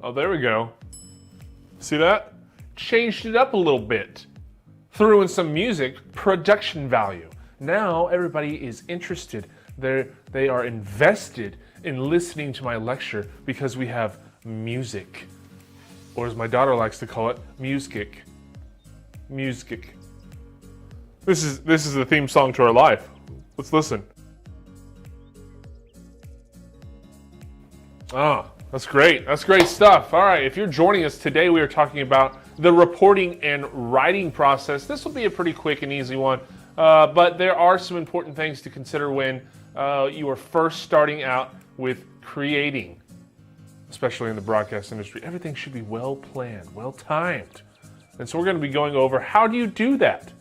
Oh, there we go. See that? Changed it up a little bit. Threw in some music, production value. Now everybody is interested. They are invested in listening to my lecture because we have music. Or as my daughter likes to call it, music. Music. This is the theme song to our life. Let's listen. Ah, that's great. That's great stuff. All right, if you're joining us today, we are talking about the reporting and writing process. This will be a pretty quick and easy one, but there are some important things to consider when you are first starting out with creating, especially in the broadcast industry. Everything should be well planned, well timed. And so we're going to be going over, how do you do that?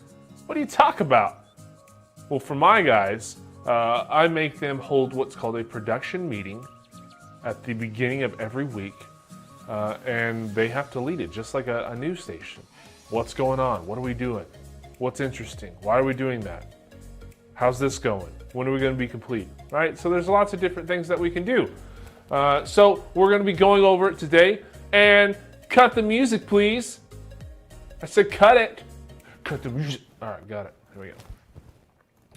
What do you talk about? Well, for my guys, I make them hold what's called a production meeting at the beginning of every week, and they have to lead it just like a news station. What's going on? What are we doing? What's interesting? Why are we doing that? How's this going? When are we going to be complete? Right? So there's lots of different things that we can do. So we're going to be going over it today. And cut the music, please. I said cut it. Cut the music. All right, got it. Here we go.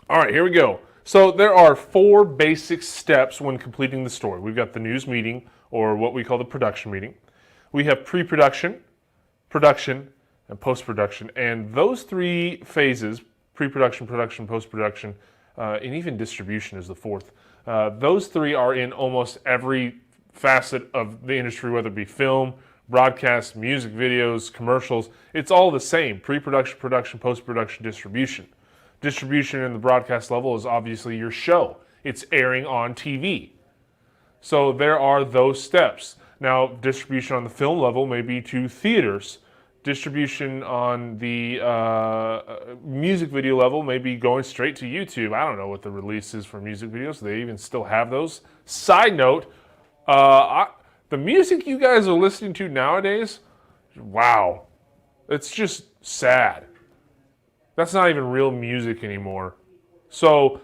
All right, here we go. So there are 4 basic steps when completing the story. We've got the news meeting, or what we call the production meeting. We have pre-production, production, and post-production. And those 3 phases, pre-production, production, post-production, and even distribution is the 4th. Those 3 are in almost every facet of the industry, whether it be film, broadcast, music videos, commercials. It's all the same: pre-production, production, post-production, distribution. Distribution in the broadcast level is obviously your show. It's airing on TV. So there are those steps. Now, distribution on the film level may be to theaters. Distribution on the music video level may be going straight to YouTube. I don't know what the release is for music videos. They even still have those. Side note, the music you guys are listening to nowadays, wow, it's just sad. That's not even real music anymore. So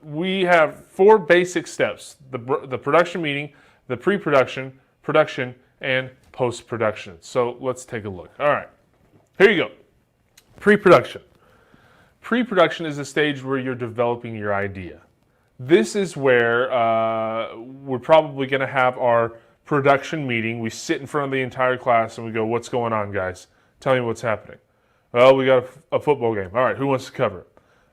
we have 4 basic steps: the production meeting, the pre-production, production, and post-production. So let's take a look. All right, here you go. Pre-production. Pre-production is a stage where you're developing your idea. This is where we're probably going to have our production meeting. We sit in front of the entire class and we go, "What's going on, guys? Tell me what's happening." "Well, we got a football game." "All right, who wants to cover it?"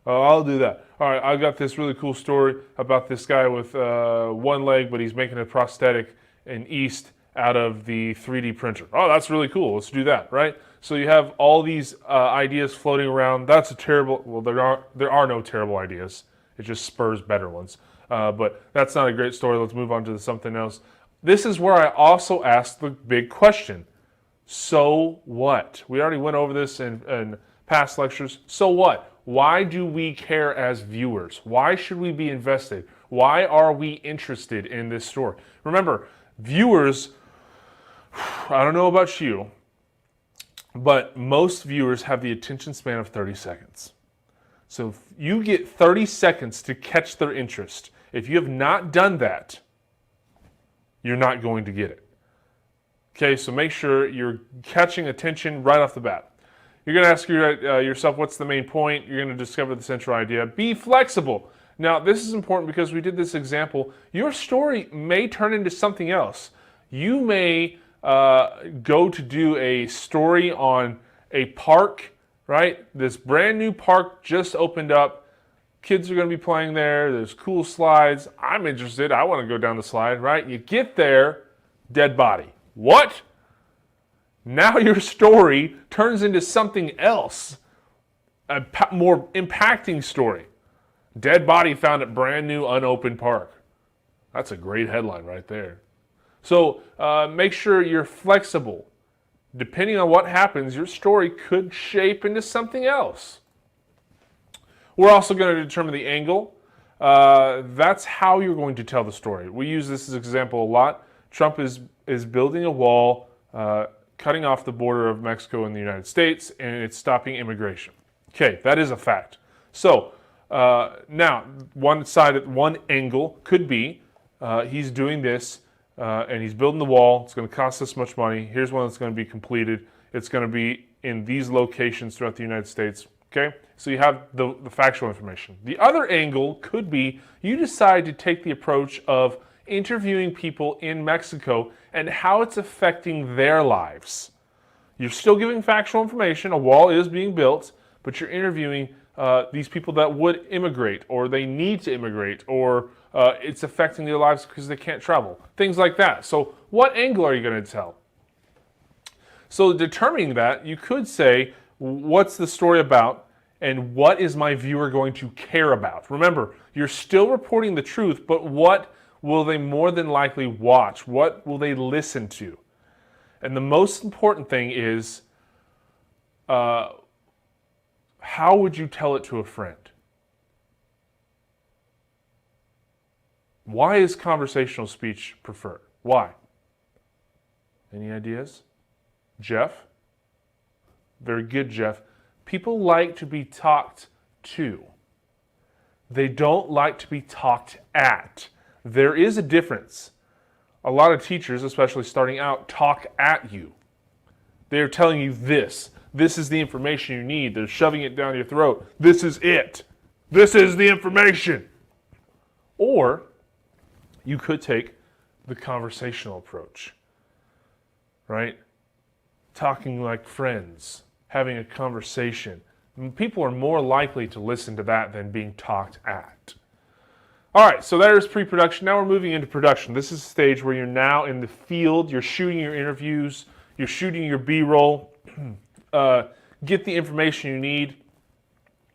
"Oh, I'll do that." "All right, I got this really cool story about this guy with 1 leg, but he's making a prosthetic in East out of the 3D printer." "Oh, that's really cool. Let's do that," right? So you have all these ideas floating around. That's a terrible, well, there are no terrible ideas. It just spurs better ones. But that's not a great story. Let's move on to something else. This is where I also ask the big question. So what? We already went over this in past lectures. So what? Why do we care as viewers? Why should we be invested? Why are we interested in this story? Remember, viewers, I don't know about you, but most viewers have the attention span of 30 seconds. So if you get 30 seconds to catch their interest, if you have not done that, you're not going to get it. Okay, so make sure you're catching attention right off the bat. You're going to ask yourself, what's the main point? You're going to discover the central idea. Be flexible. Now, this is important because we did this example. Your story may turn into something else. You may go to do a story on a park, right? This brand new park just opened up. Kids are going to be playing there. There's cool slides. I'm interested. I want to go down the slide, right? You get there, dead body. What? Now your story turns into something else, a more impacting story. Dead body found at brand new unopened park. That's a great headline right there. So make sure you're flexible. Depending on what happens, your story could shape into something else. We're also going to determine the angle. That's how you're going to tell the story. We use this as an example a lot. Trump is building a wall, cutting off the border of Mexico and the United States, and it's stopping immigration. Okay, that is a fact. So now, one angle could be he's doing this, and he's building the wall. It's going to cost this much money. Here's when it's going to be completed. It's going to be in these locations throughout the United States. Okay, so you have the factual information. The other angle could be you decide to take the approach of interviewing people in Mexico and how it's affecting their lives. You're still giving factual information. A wall is being built, but you're interviewing these people that would immigrate, or they need to immigrate, or it's affecting their lives because they can't travel. Things like that. So what angle are you going to tell? So determining that, you could say, what's the story about? And what is my viewer going to care about? Remember, you're still reporting the truth, but what will they more than likely watch? What will they listen to? And the most important thing is, how would you tell it to a friend? Why is conversational speech preferred? Why? Any ideas? Jeff? Very good, Jeff. People like to be talked to. They don't like to be talked at. There is a difference. A lot of teachers, especially starting out, talk at you. They're telling you this. This is the information you need. They're shoving it down your throat. This is it. This is the information. Or you could take the conversational approach, right? Talking like friends, having a conversation. People are more likely to listen to that than being talked at. All right, so there's pre-production. Now we're moving into production. This is the stage where you're now in the field. You're shooting your interviews. You're shooting your B-roll. Get the information you need.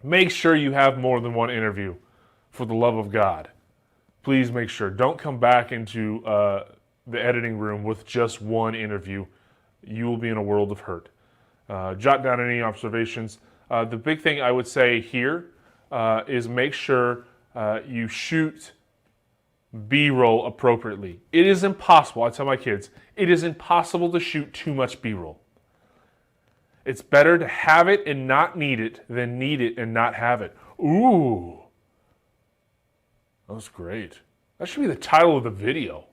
Make sure you have more than one interview, for the love of God. Please make sure. Don't come back into the editing room with just one interview. You will be in a world of hurt. Jot down any observations. The big thing I would say here is make sure you shoot B-roll appropriately. It is impossible, I tell my kids, it is impossible to shoot too much B-roll. It's better to have it and not need it than need it and not have it. Ooh, that was great. That should be the title of the video.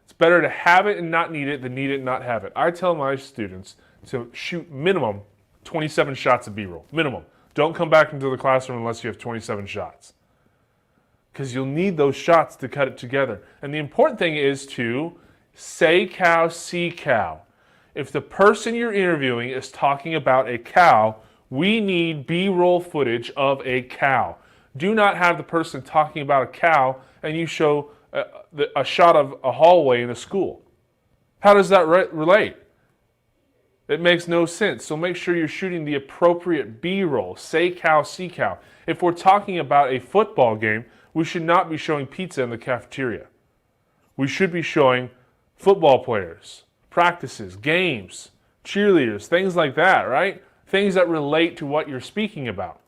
It's better to have it and not need it than need it and not have it. I tell my students to shoot minimum 27 shots of B-roll. Minimum. Don't come back into the classroom unless you have 27 shots. Because you'll need those shots to cut it together. And the important thing is to say cow, see cow. If the person you're interviewing is talking about a cow, we need B-roll footage of a cow. Do not have the person talking about a cow and you show a shot of a hallway in a school. How does that relate? It makes no sense. So make sure you're shooting the appropriate B-roll. Say cow, see cow. If we're talking about a football game, we should not be showing pizza in the cafeteria. We should be showing football players, practices, games, cheerleaders, things like that, right? Things that relate to what you're speaking about.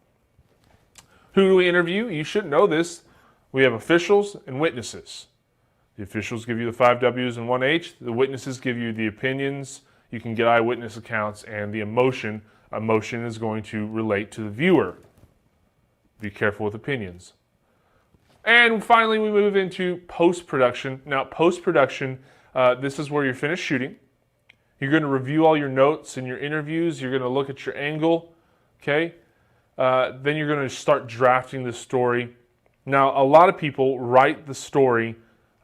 Who do we interview? You should know this. We have officials and witnesses. The officials give you the 5 W's and 1 H. The witnesses give you the opinions. You can get eyewitness accounts, and the emotion is going to relate to the viewer. Be careful with opinions. And finally, we move into post-production. Now, post-production, this is where you're finished shooting. You're going to review all your notes and your interviews. You're going to look at your angle, okay? Then you're going to start drafting the story. Now, a lot of people write the story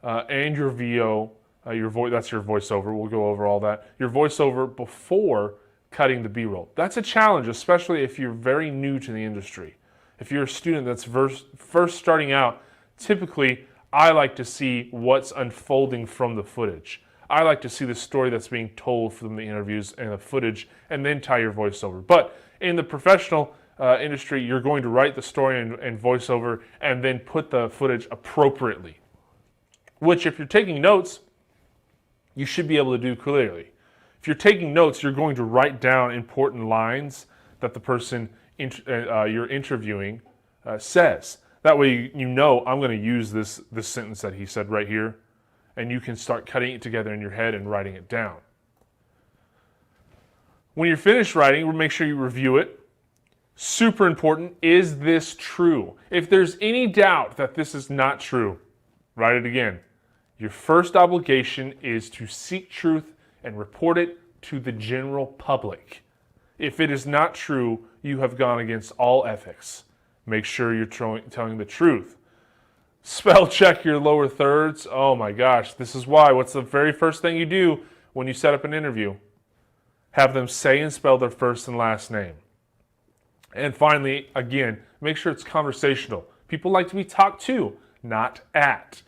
and your VO, that's your voiceover. We'll go over all that. Your voiceover before cutting the B-roll. That's a challenge, especially if you're very new to the industry. If you're a student that's first starting out, typically I like to see what's unfolding from the footage. I like to see the story that's being told from the interviews and the footage, and then tie your voiceover. But in the professional industry, you're going to write the story and voiceover and then put the footage appropriately. Which, if you're taking notes, you should be able to do clearly. If you're taking notes, you're going to write down important lines that the person you're interviewing says. That way you know I'm going to use this sentence that he said right here, and you can start cutting it together in your head and writing it down. When you're finished writing, make sure you review it. Super important, is this true? If there's any doubt that this is not true, Write it again. Your first obligation is to seek truth and report it to the general public. If it is not true, you have gone against all ethics. Make sure you're telling the truth. Spell check your lower thirds. Oh my gosh, this is why. What's the very first thing you do when you set up an interview? Have them say and spell their first and last name. And finally, again, make sure it's conversational. People like to be talked to, not at.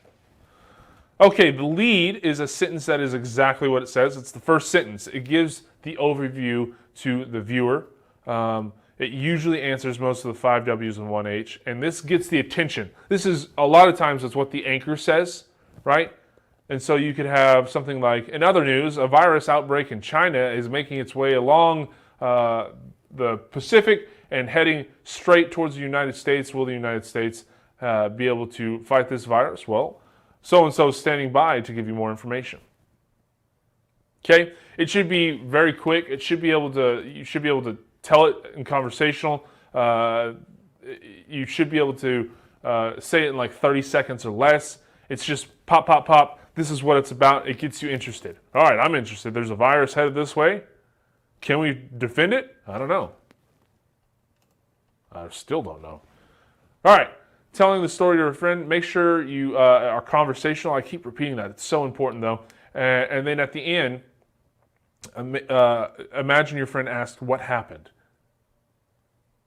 Okay, the lead is a sentence that is exactly what it says. It's the first sentence. It gives the overview to the viewer. It usually answers most of the 5 W's and 1 H, and this gets the attention. This is, a lot of times, it's what the anchor says, right? And so you could have something like, in other news, a virus outbreak in China is making its way along the Pacific and heading straight towards the United States. Will the United States be able to fight this virus? Well, so-and-so is standing by to give you more information. Okay? It should be very quick. You should be able to tell it in conversational. You should be able to say it in like 30 seconds or less. It's just pop, pop, pop. This is what it's about. It gets you interested. All right, I'm interested. There's a virus headed this way. Can we defend it? I don't know. I still don't know. All right. Telling the story to a friend, make sure you are conversational. I keep repeating that. It's so important, though. And then at the end, imagine your friend asked, what happened?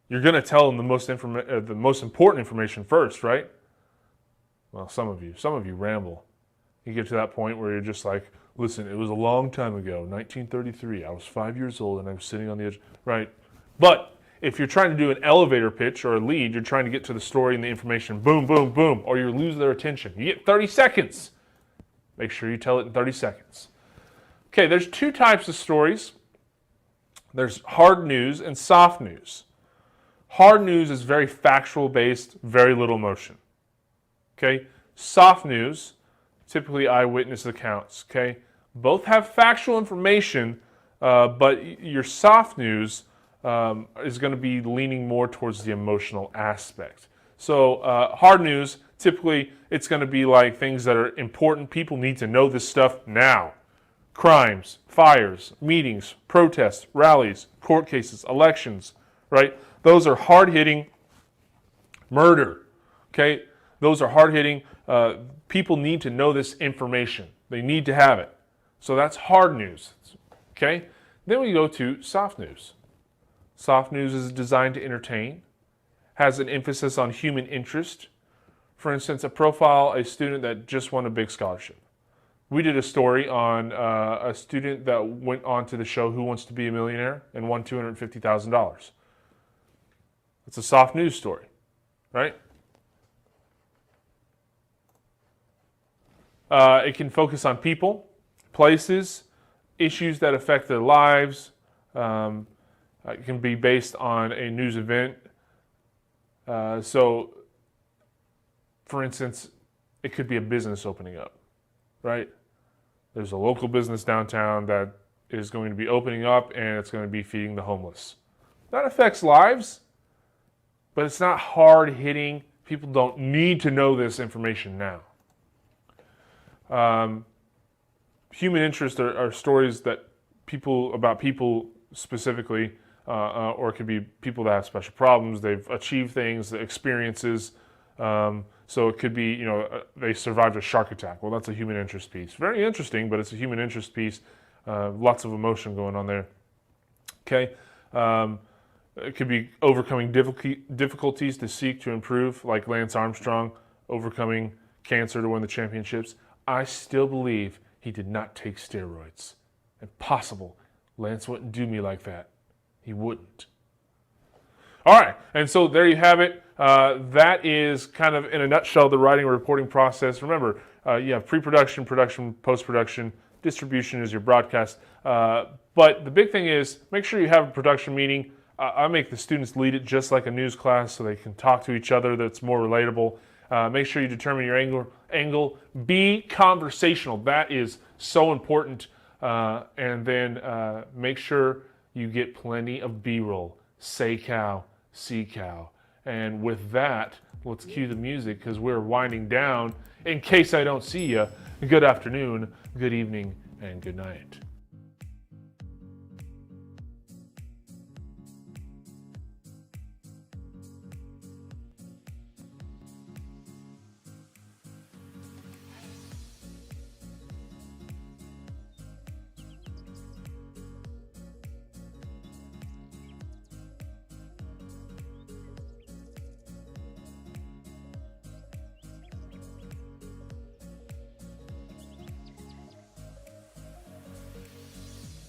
You're going to tell them the most important information first, right? Well, some of you ramble. You get to that point where you're just like, listen, it was a long time ago, 1933. I was 5 years old and I was sitting on the edge, right? But if you're trying to do an elevator pitch or a lead, you're trying to get to the story and the information, boom, boom, boom, or you lose their attention. You get 30 seconds. Make sure you tell it in 30 seconds. Okay, there's 2 types of stories. There's hard news and soft news. Hard news is very factual based, very little emotion. Okay, soft news, typically eyewitness accounts. Okay, both have factual information, but your soft news is going to be leaning more towards the emotional aspect. So hard news, typically it's going to be like things that are important. People need to know this stuff now. Crimes, fires, meetings, protests, rallies, court cases, elections, right? Those are hard-hitting. Murder, okay? Those are hard-hitting. People need to know this information. They need to have it. So that's hard news, okay? Then we go to soft news. Soft news is designed to entertain, has an emphasis on human interest. For instance, profile a student that just won a big scholarship. We did a story on a student that went on to the show Who Wants to Be a Millionaire and won $250,000. It's a soft news story, right? It can focus on people, places, issues that affect their lives. It can be based on a news event. So, for instance, it could be a business opening up, right? There's a local business downtown that is going to be opening up and it's going to be feeding the homeless. That affects lives, but it's not hard hitting. People don't need to know this information now. Human interest are stories that about people specifically, or it could be people that have special problems. They've achieved things, experiences. So it could be, they survived a shark attack. Well, that's a human interest piece. Very interesting, but it's a human interest piece. Lots of emotion going on there. Okay. It could be overcoming difficulties to seek to improve, like Lance Armstrong overcoming cancer to win the championships. I still believe he did not take steroids. Impossible. Lance wouldn't do me like that. He wouldn't. All right, and so there you have it. That is kind of, in a nutshell, the writing and reporting process. Remember, you have pre-production, production, post-production. Distribution is your broadcast. But the big thing is, make sure you have a production meeting. I make the students lead it just like a news class so they can talk to each other. That's more relatable. Make sure you determine your angle. Be conversational. That is so important. And then make sure you get plenty of B-roll. Say cow, see cow. And with that, let's cue the music because we're winding down. In case I don't see you, good afternoon, good evening, and good night.